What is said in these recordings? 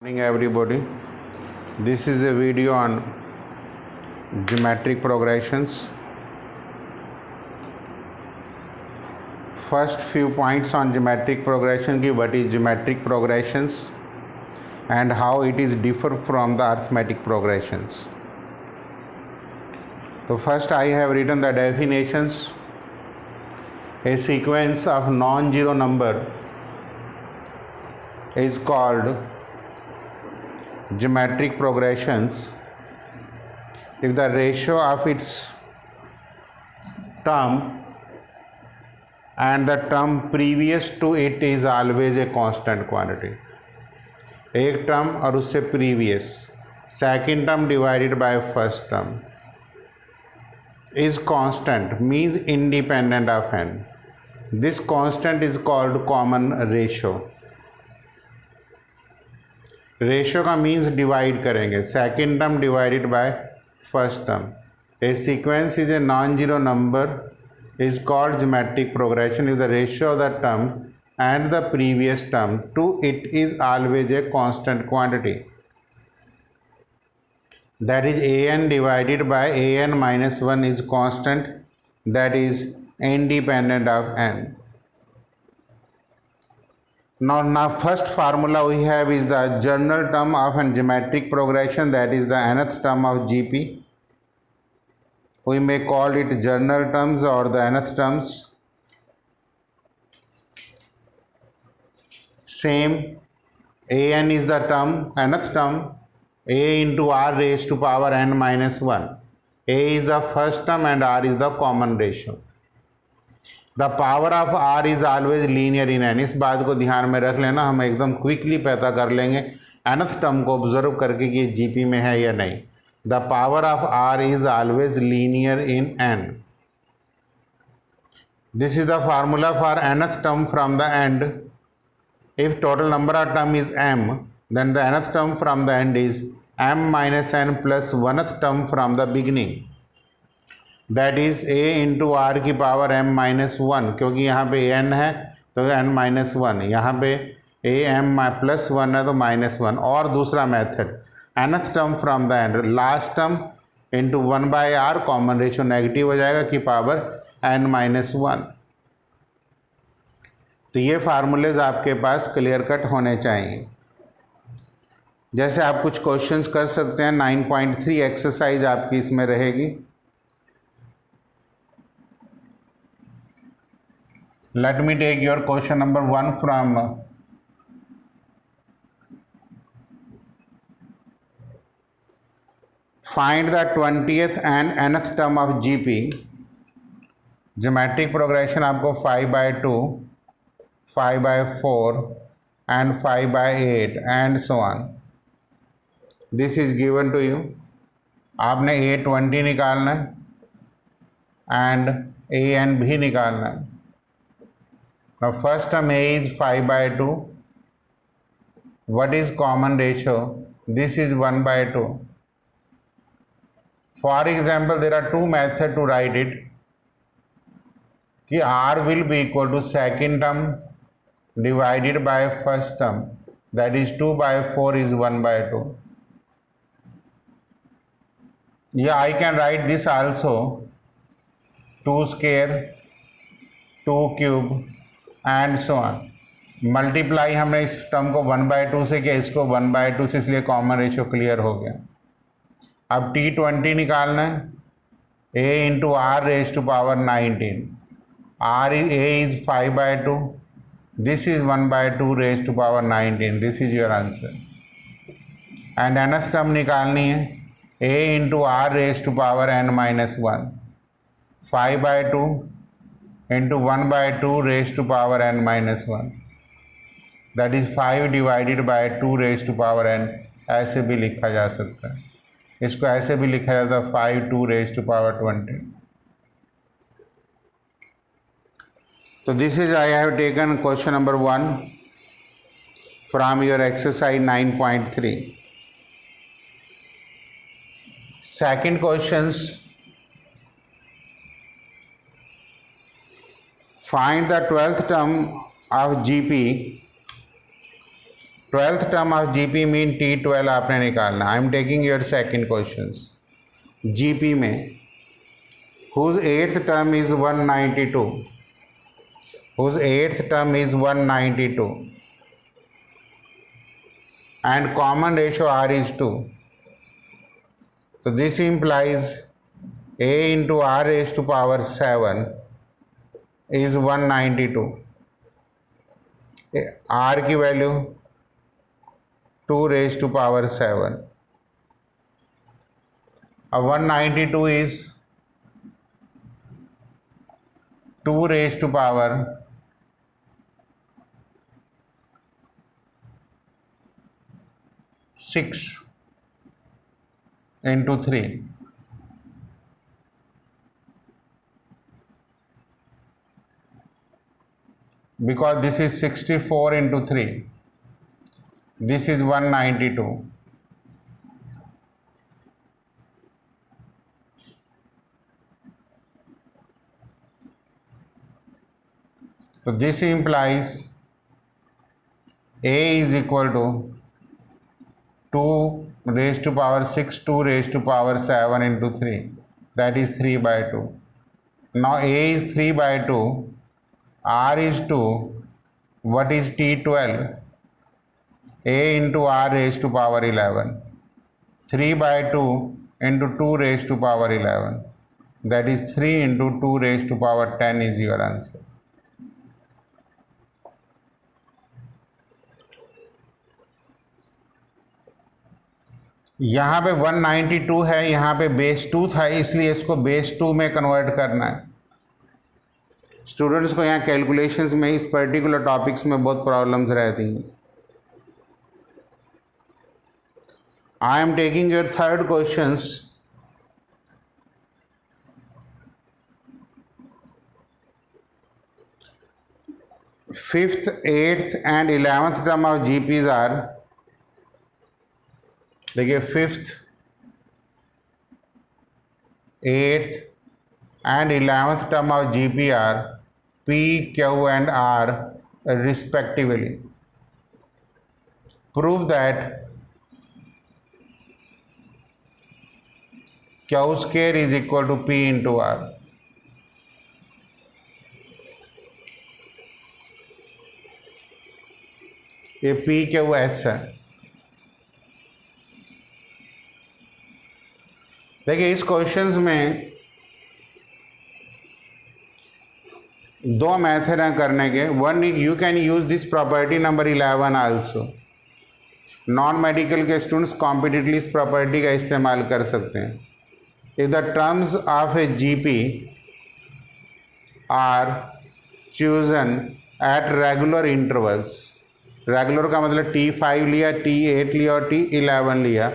Morning everybody. This is a video on geometric progressions. First few points on geometric progression ki what is geometric progressions and how it is differ from the arithmetic progressions. So first I have written the definitions. A sequence of non-zero number is called geometric progressions if the ratio of its term and the term previous to it is always a constant quantity. एक term और उससे previous second term divided by first term is constant means independent of n. This constant is called common ratio. Ratio का means divide करेंगे second term divided by first term. A sequence is a non zero number is called geometric progression if the ratio of the term and the previous term to it is always a constant quantity. That is an divided by an minus 1 is constant, that is independent of n. Now first formula we have is the general term of a geometric progression, that is the nth term of GP. We may call it general terms or the nth terms. Same, an is the term, nth term, a into r raised to power n minus 1. A is the first term and r is the common ratio. The power of r is always linear in n. इस बात को ध्यान में रख लेना, हम एकदम quickly पता कर लेंगे nth टर्म को ऑब्जर्व करके कि ये जीपी में है या नहीं. The power of r is always linear in n. This is the formula for nth term from the end. If total number of term is m, then the nth term from the end is m minus n plus 1th term from the beginning, that is a into r की power m minus 1. क्योंकि यहाँ पे n है तो n minus 1, यहाँ पे a m plus 1 है तो minus 1. और दूसरा method nth term from the end, last term into 1 by r, common ratio negative हो जाएगा की पावर n minus 1. तो ये फार्मूलेज आपके पास क्लियर कट होने चाहिए. जैसे आप कुछ क्वेश्चंस कर सकते हैं. 9.3 एक्सरसाइज आपकी इसमें रहेगी. Let me take your question number 1 from find the 20th and nth term of GP. Geometric progression आपको 5/2, 5/4 and 5/8 and so on. This is given to you. आपने A20 निकालना है एंड an भी निकालना है. Now first term a is 5/2. What is common ratio? This is 1/2. For example, there are two methods to write it. कि r will be equal to second term divided by first term, that is 2/4 is 1/2. Yeah, I can write this also. 2 square, 2 cube and so on. Multiply हमने इस term को 1/2 से किया, इसको 1/2 से, इसलिए common ratio clear हो गया. अब T20 निकालना है. a into R raise to power 19. r is a is 5/2. This is 1/2 raised to power 19. This is your answer. And nth term निकालनी है. a into r raised to power n minus 1. 5/2 into 1/2 raised to power n minus 1. That is 5 divided by 2 raised to power n. ऐसे भी लिखा जा सकता है. इसको ऐसे भी लिखा जाता है 5 2 raised to power 20. So this is, I have taken question number 1 from your exercise 9.3. Second questions. Find the 12th term of GP 12th term of GP mean T12 आपने निकालना. आई am taking your second question. GP में whose 8th term is 192, whose 8th term is 192 and common ratio R is 2. So this implies A into R raised to power 7 is 192. R की value 2 raised to power 7. अब 192 is 2 raised to power 6 into 3. Because this is 64 into 3. This is 192. So this implies A is equal to 2 raised to power 6, 2 raised to power 7 into 3. That is 3 by 2. Now A is 3 by 2. R is 2. What is T12? A into R raised to power 11. 3 by 2 into 2 raised to power 11. That is 3 into 2 raised to power 10 is your answer. यहाँ पे 192 है, यहाँ पे base 2 था, इसलिए इसको base 2 में convert करना है. स्टूडेंट्स को यहाँ कैलकुलेशंस में इस पर्टिकुलर टॉपिक्स में बहुत प्रॉब्लम्स रहती हैं. I am taking your third questions. Fifth, eighth and 11th term of GPs are, देखिए 5th, 8th and 11th term of GP are P, Q and R respectively. Prove that Q square is equal to P into R. ये P, Q, S है. देखिए इस questions में दो method हैं करने के. One, you can use this property number 11 also. Non medical के स्टूडेंट्स कॉम्पिटिटिवली इस प्रॉपर्टी का इस्तेमाल कर सकते हैं. If the terms of a GP are chosen at regular intervals, regular का मतलब T5 लिया, T8 लिया और T11 लिया,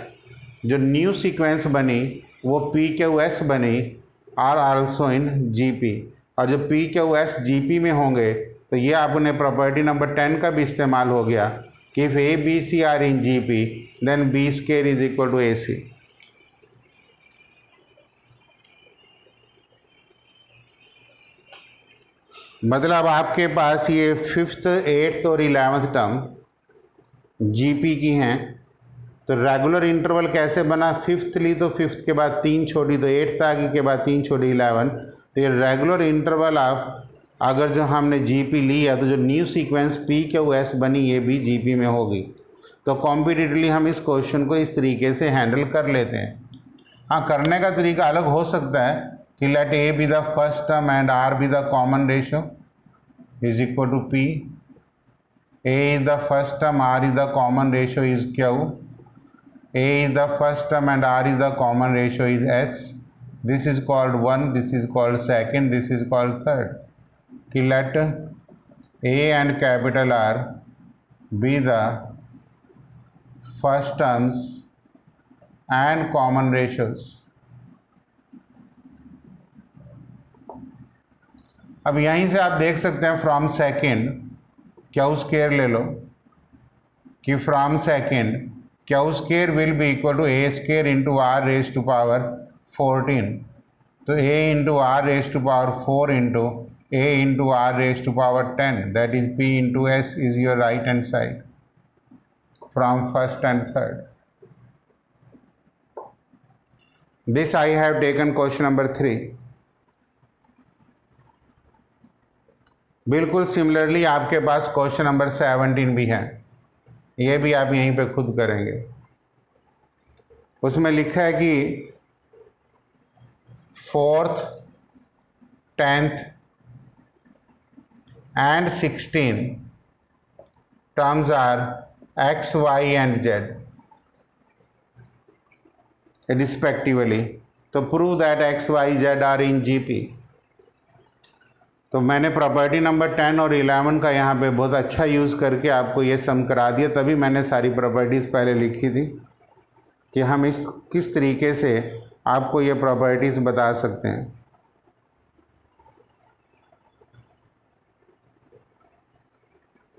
जो न्यू सीक्वेंस बनी वो PQS बनी आर आल्सो इन GP. और जो PQS GP में होंगे तो ये आपने प्रॉपर्टी नंबर 10 का भी इस्तेमाल हो गया कि if A, B, C are in GP then B square is equal to AC. मतलब आपके पास ये 5th, 8th और 11th टर्म GP की हैं. तो रेगुलर इंटरवल कैसे बना? 5th ली तो 5th के बाद 3 छोड़ी तो 8th आ गई, के बाद 3 छोड़ी 11. तो ये रेगुलर इंटरवल ऑफ अगर जो हमने GP लिया तो जो न्यू सीक्वेंस PQS बनी ये भी GP में होगी. तो कॉम्पिटिटिवली हम इस क्वेश्चन को इस तरीके से हैंडल कर लेते हैं. हाँ, करने का तरीका अलग हो सकता है कि let A be the first term and R be the common ratio is equal to P. A is the first term, R is the common ratio is Q. A is the first term and R is the common ratio is S. This is called 1, this is called second, this is called third. कि let A and capital R be the first terms and common ratios. अब यहीं से आप देख सकते हैं from second Q square ले लो कि from second Q square will be equal to A square into R raised to power 14. तो A into R raised to power 4 into A into R raised to power 10, that is P into S is your right hand side. from first and third. This I have taken question number 3. बिल्कुल similarly आपके पास question number 17 भी है, ये भी आप यहीं पे खुद करेंगे। उसमें लिखा है कि 4th, 10th and 16 terms are x, y and z respectively. तो prove that x, y, z are in GP. तो मैंने प्रॉपर्टी नंबर 10 और 11 का यहाँ पे बहुत अच्छा यूज़ करके आपको ये सम करा दिया, तभी मैंने सारी प्रॉपर्टीज़ पहले लिखी थी कि हम इस किस तरीके से आपको ये प्रॉपर्टीज़ बता सकते हैं।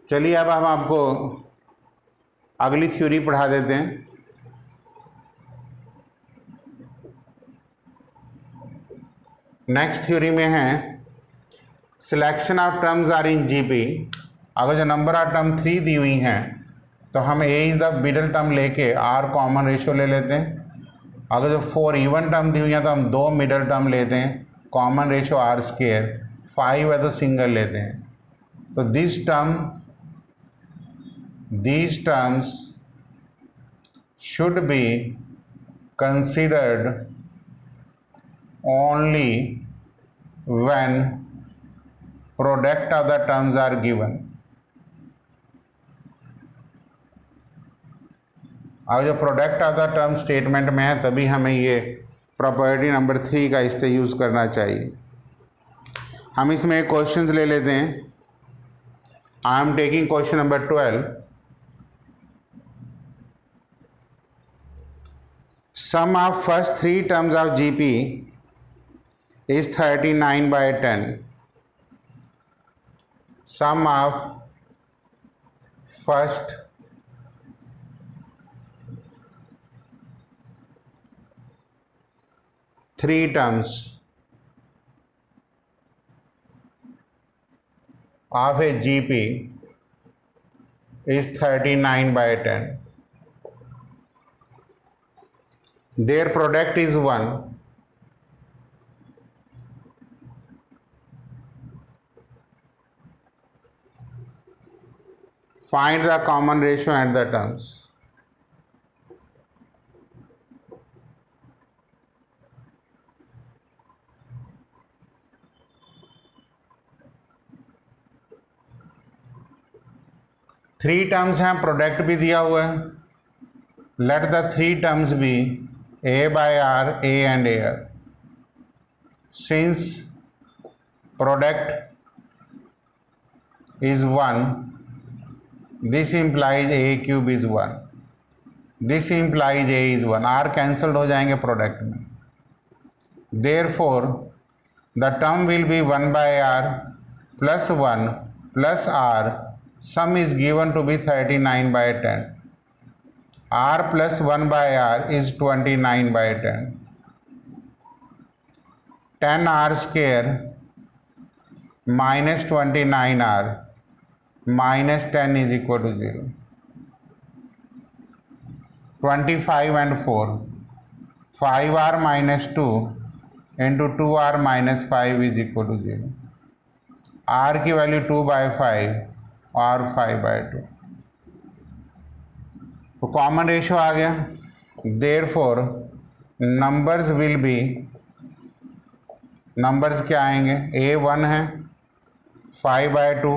चलिए अब हम आपको अगली थ्योरी पढ़ा देते हैं। नेक्स्ट थ्योरी में है selection of terms are in GP. अगर जो नंबर ऑफ टर्म 3 दी हुई हैं तो हम ए इज द मिडल टर्म लेके आर कॉमन रेशियो ले लेते हैं। अगर जो 4 इवन टर्म दी हुई हैं तो हम 2 मिडल टर्म लेते हैं, कॉमन रेशियो आर स्क्वायर। 5 है तो सिंगल लेते हैं। तो these terms should be considered only when product of the terms are given। अब जो product of the term statement में है तभी हमें ये प्रॉपर्टी नंबर 3 का इससे यूज़ करना चाहिए। हम इसमें क्वेश्चंस ले लेते हैं। I am taking question number 12। Sum of first 3 terms of GP is 39/10। Sum of first 3 terms of a GP is 39/10. Their product is 1. Find the common ratio and the terms. Three terms हैं, product भी दिया हुआ है। Let the 3 terms be A by R, A and A R. Since product is 1, this implies A cube is 1, this implies A is 1। R cancelled हो जाएंगे product में। Therefore the term will be 1/r plus 1 plus r। Sum is given to be 39/10. R plus 1/r is 29/10. 10r square minus 29r minus 10 is equal to 0. 25 and 4. 5r minus 2 into 2r minus 5 is equal to 0. r की value 2/5 और 5/2। तो common ratio आ गया। Therefore numbers will be, numbers क्या आएंगे? ए 1 है, 5/2,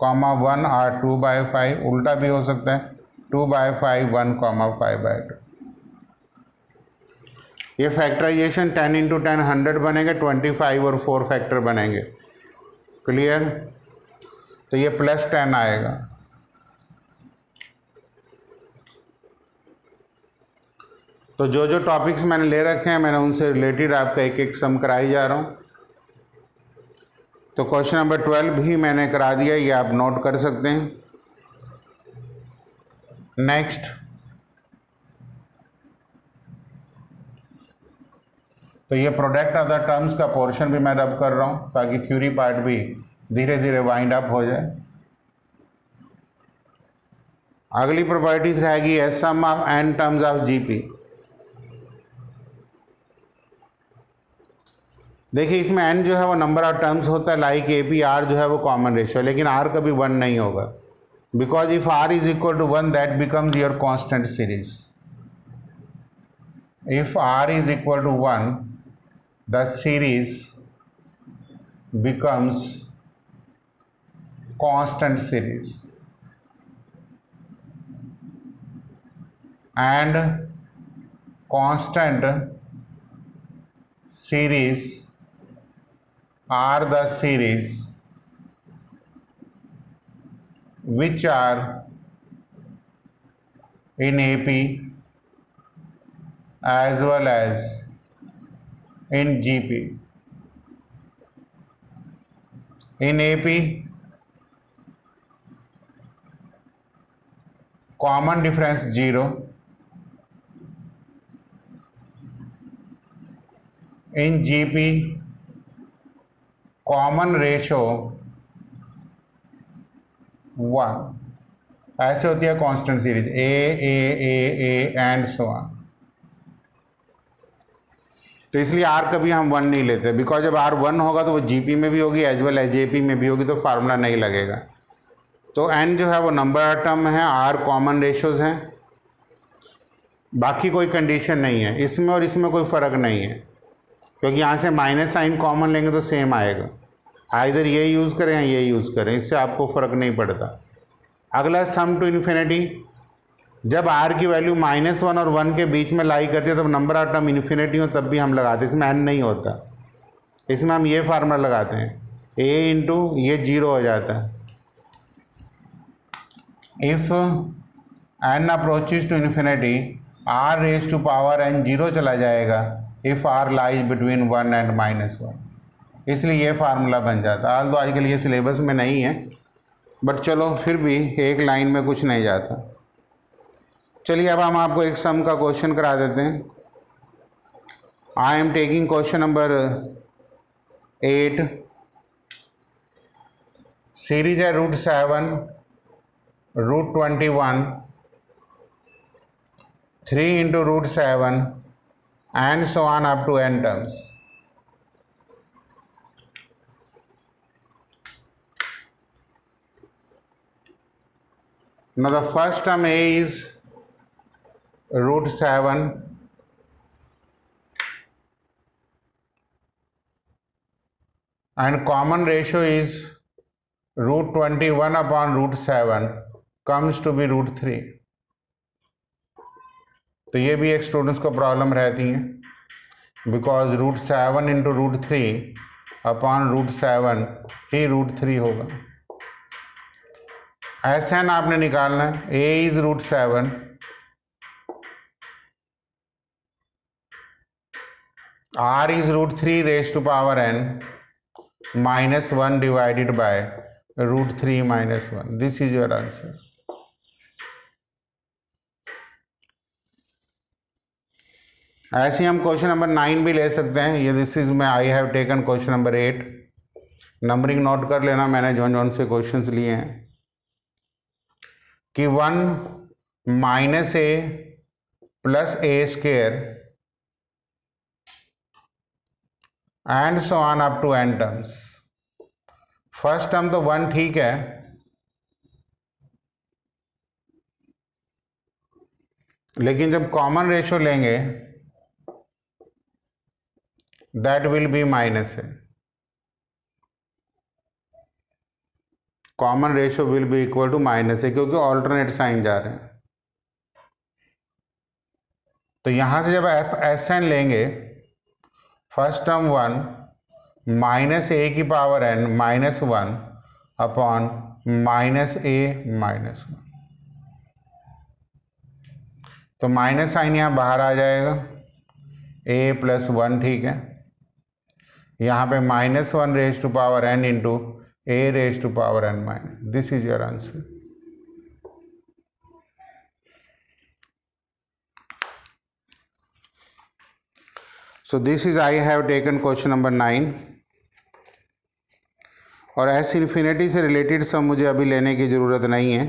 1 और 2/5। उल्टा भी हो सकता है, 2/5 1, 5/2। ये फैक्टराइजेशन 10 × 10 100 बनेगा, 25 और 4 फैक्टर बनेंगे। क्लियर? तो ये +10 आएगा। तो जो जो टॉपिक्स मैंने ले रखे हैं मैंने उनसे रिलेटेड आपका एक एक सम कराई जा रहा हूँ। तो क्वेश्चन नंबर 12 भी मैंने करा दिया, ये आप नोट कर सकते हैं। नेक्स्ट, तो ये प्रोडक्ट ऑफ द टर्म्स का पोर्शन भी मैं रब कर रहा हूँ ताकि थ्योरी पार्ट भी धीरे धीरे वाइंड अप हो जाए। अगली प्रॉपर्टीज रहेगी S sum of N terms of GP. देखिए इसमें n जो है वो नंबर ऑफ टर्म्स होता है, लाइक ए पी आर जो है वो कॉमन रेशियो, लेकिन r कभी 1 नहीं होगा, because if r is equal to 1 that becomes your constant series. If r is equal to 1 the series becomes constant series, and constant series are the series which are in AP as well as in GP. In AP, common difference 0. In GP, common ratio 1. ऐसे होती है constant series A and so on. तो इसलिए are कभी हम 1 नहीं लेते, because जब आर 1 होगा तो वो जीपी में भी होगी एज वेल एज एपी में भी होगी, तो फार्मूला नहीं लगेगा। तो एन जो है वो नंबर ऑफ टर्म है, आर कॉमन रेशियोज हैं, बाकी कोई कंडीशन नहीं है। इसमें और इसमें कोई फ़र्क नहीं है, क्योंकि यहाँ से माइनस साइन कॉमन लेंगे तो सेम आएगा, आइदर ये यूज़ करें या ये यूज़ करें, इससे आपको फ़र्क नहीं पड़ता। अगला सम टू इन्फिनिटी, जब r की वैल्यू -1 और 1 के बीच में लाई करती है तब नंबर ऑफ टर्म इन्फिनिटी हो तब भी हम लगाते हैं, इसमें n नहीं होता। इसमें हम ये फार्मूला लगाते हैं a इंटू ये 0 हो जाता है। If n approaches to infinity r raise to power n 0 चला जाएगा if r lies between 1 and -1, इसलिए ये फार्मूला बन जाता है। तो आजकल ये सिलेबस में नहीं है, बट चलो फिर भी एक लाइन में कुछ नहीं जाता। चलिए अब हम आपको एक सम का क्वेश्चन करा देते हैं। I am taking question number 8। Series है √7, √21, 3 into √7 and so on up to n terms. Now the first term a is √7 and common ratio is √21 upon √7 comes to be √3। तो ये भी एक स्टूडेंट्स को प्रॉब्लम रहती है, बिकॉज √7 इंटू √3 अपॉन √7 ही √3 होगा। ऐसा ना आपने निकालना है, a is √7, r is √3 raised to power n -1 divided by √3 - 1। This is your answer। ऐसे हम क्वेश्चन नंबर 9 भी ले सकते हैं। ये दिस इज मैं I have taken question number 8। Numbering note कर लेना, मैंने जौन से क्वेश्चंस लिए हैं कि 1 - a + a² and so on up to n terms. First term तो 1 ठीक है, लेकिन जब कॉमन रेशियो लेंगे that will be -a। Common ratio will be equal to -a, क्योंकि ऑल्टरनेट साइन जा रहे हैं। तो यहां से जब Sn लेंगे, फर्स्ट टर्म 1 -a की पावर n -1 अपॉन -a-1, तो माइनस साइन यहाँ बाहर आ जाएगा, a + 1 ठीक है। यहाँ पे -1 raise to power n into a raise to power n-। This is your answer. So this is I have taken question number 9। और एस इन्फिनिटी से रिलेटेड सब मुझे अभी लेने की ज़रूरत नहीं है।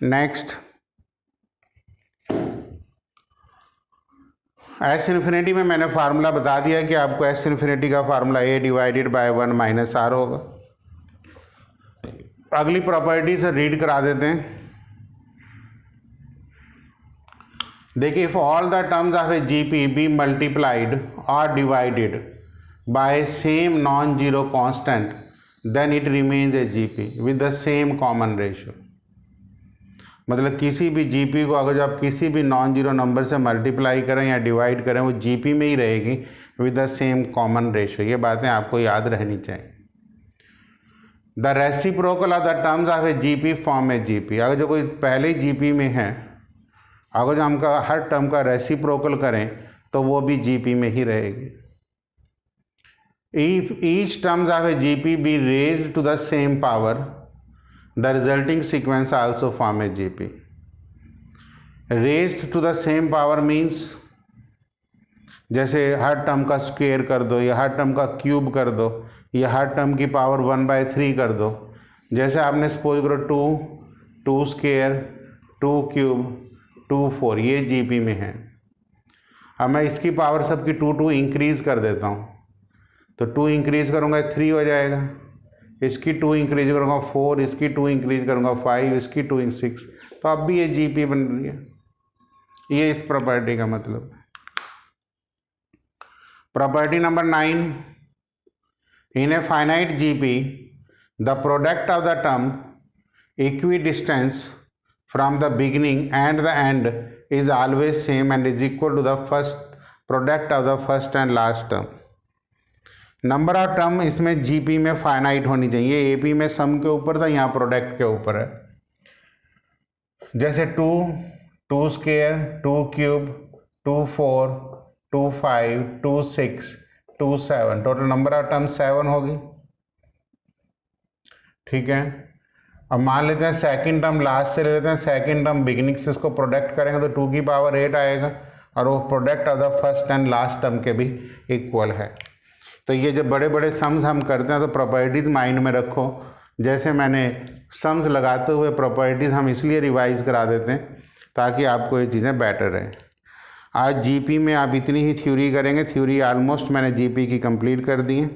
नेक्स्ट एस इन्फिनिटी में मैंने फार्मूला बता दिया कि आपको एस इन्फिनिटी का formula A divided by 1 minus R होगा। अगली प्रॉपर्टी से रीड करा देते हैं। देखिए, if all the terms of a GP be multiplied or divided by same non zero constant then it remains a GP with the same common ratio. मतलब किसी भी जीपी को अगर आप किसी भी नॉन जीरो नंबर से मल्टीप्लाई करें या डिवाइड करें, वो जीपी में ही रहेगी with the same common ratio. ये बातें आपको याद रहनी चाहिए। The reciprocal of the terms of a GP form A GP. अगर जो कोई पहले जीपी में है, अगर जो हम हर टर्म का रेसिप्रोकल करें तो वो भी जीपी में ही रहेगी। If each terms of a GP be raised to the same power, the resulting sequence also form a GP. Raised to the same power means जैसे हर टर्म का स्क्वायर कर दो या हर टर्म का क्यूब कर दो या हर टर्म की पावर 1/3 कर दो। जैसे आपने सपोज करो 2 स्क्वायर 2 क्यूब 2 4, ये जीपी में है। अब मैं इसकी पावर सबकी 2 इंक्रीज कर देता हूँ, तो 2 इंक्रीज करूँगा 3 हो जाएगा, इसकी 2 इंक्रीज करूँगा 4, इसकी 2 इंक्रीज करूँगा 5, इसकी 2 6, तो अब भी ये जीपी बन रही है। ये इस प्रॉपर्टी का मतलब है। Property number 9, in a finite GP the product of the term equidistance from the beginning and the end is always same and is equal to the first product of the first and last term. Number of term इसमें GP में finite होनी चाहिए। AP में सम के ऊपर था, यहाँ product के ऊपर है। जैसे 2 square 2 cube 2 4 2 5 2 6 2 7, total number of term 7 होगी। ठीक है, अब मान लेते हैं सेकंड टर्म लास्ट से ले लेते हैं, सेकंड टर्म बिगिनिंग से इसको प्रोडक्ट करेंगे तो 2 की पावर 8 आएगा, और वो product of the first and last term के भी इक्वल है। तो ये जब बड़े बड़े सम्स हम करते हैं तो प्रॉपर्टीज़ माइंड में रखो। जैसे मैंने सम्स लगाते हुए प्रॉपर्टीज़ हम इसलिए रिवाइज करा देते हैं ताकि आपको ये चीज़ें बेटर रहें। आज जीपी में आप इतनी ही थ्योरी करेंगे। थ्योरी ऑलमोस्ट मैंने जीपी की कंप्लीट कर दी है।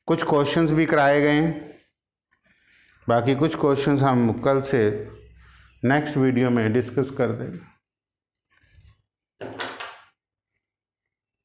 कुछ क्वेश्चंस भी कराए गए हैं, बाकी कुछ क्वेश्चंस हम कल से नेक्स्ट वीडियो में डिस्कस कर देंगे।